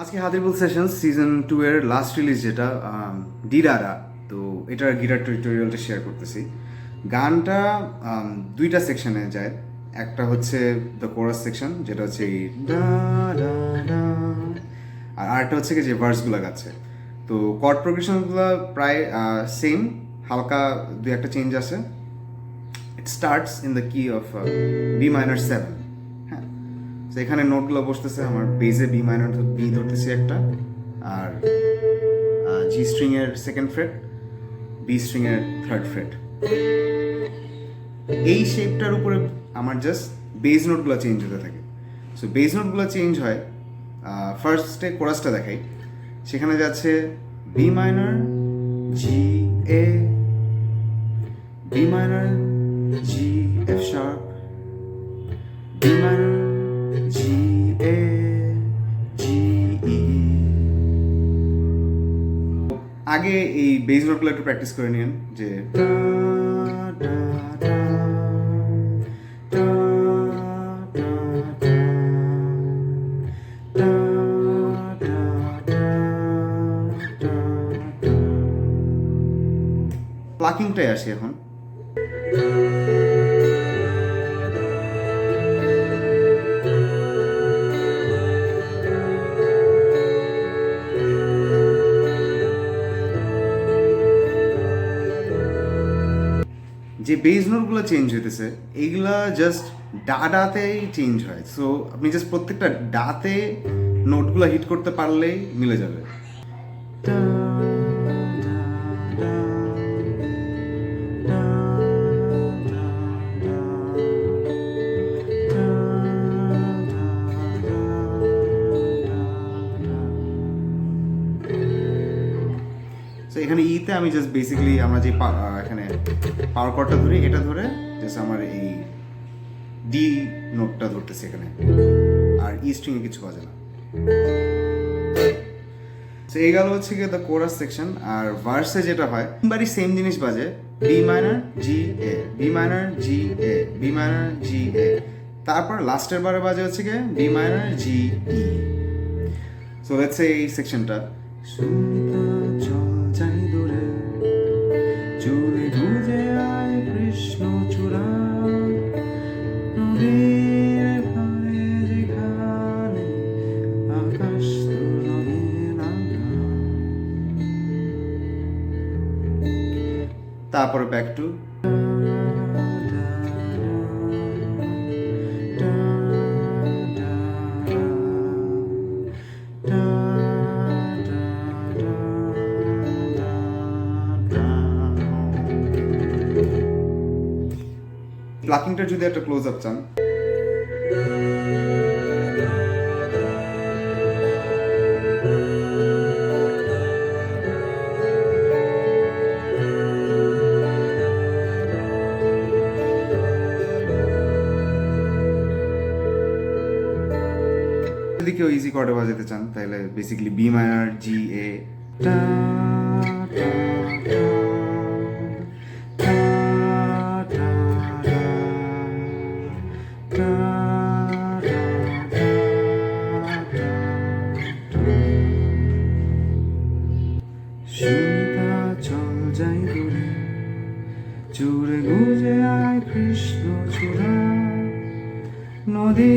আজকে Hatirpool session season 2 এর last release যেটা ডিরারা, তো এটার গিটার টিউটোরিয়ালটা শেয়ার করতেছি। গানটা দুইটা সেকশনে যায়। একটা হচ্ছে দ্য কোরাস সেকশন, যেটা হচ্ছে এই ডা ডা ডা, আর আরেকটা হচ্ছে কি যে ভার্সগুলো গাচ্ছে। তো কর্ড প্রোগ্রেশনগুলো প্রায় সেম, হালকা দুই একটা চেঞ্জ আছে। ইট স্টার্টস ইন দ্য কি অফ বি মাইনর 7। হ্যাঁ, তো এখানে নোটগুলো বসতেছে আমার বেজে বি মাইনর বি ধরতেছি একটা, আর জি স্ট্রিং এর সেকেন্ড ফ্রেট, বি স্ট্রিং এর থার্ড ফ্রেট। এই শেপটার উপরে আমার জাস্ট বেজ নোটগুলো চেঞ্জ হতে থাকে। সো বেজ নোটগুলো চেঞ্জ হয়। ফার্স্টে কোরাসটা দেখাই, সেখানে যাচ্ছে B minor G A, B minor G F sharp, B minor G A G E. আগে এই বেজ নোটগুলো একটু প্র্যাকটিস করে নিন, যে প্লাকিংটাই আসি এখন। যে বেজ নোটগুলো চেঞ্জ হইতেছে এইগুলা জাস্ট ডাতেই চেঞ্জ হয়। সো আপনি জাস্ট প্রত্যেকটা ডাতে নোটগুলো হিট করতে পারলেই মিলে যাবে। সো এখানে ইতে আমি জাস্ট বেসিক্যালি আমরা যে এখানে পাওয়ার কর্ডটা ধরি, এটা ধরে জাস্ট আমার এই ডি নোটটা ধরতেছি এখানে, আর ই স্ট্রিংয়ে কিছু বাজে না। সো এই গেল হচ্ছে গিয়ে দ্য কোরাস সেকশন। আর ভার্সে যেটা হয় বাড়ি সেম জিনিস বাজে, B minor G A, B minor G A, B minor G A, তারপর লাস্টের বারে বাজে হচ্ছে গিয়ে B minor G E. So let's say এই সেকশনটা যাই দূরে চুলে খুঁজে আয় কৃষ্ণ চূড়া, নদীর ধারে যেখানে আকাশ তুলবে না। তারপরে ব্যাক টু প্লাকিংটা যদি একটা ক্লোজ আপ চান, যদি কেউ ইজি কর্ডে বাজাতে চান তাহলে বেসিক্যালি বি মাইনার জি এ, চল যাই দূরে চুরে গুজে আয় কৃষ্ণ চূড়া, নদী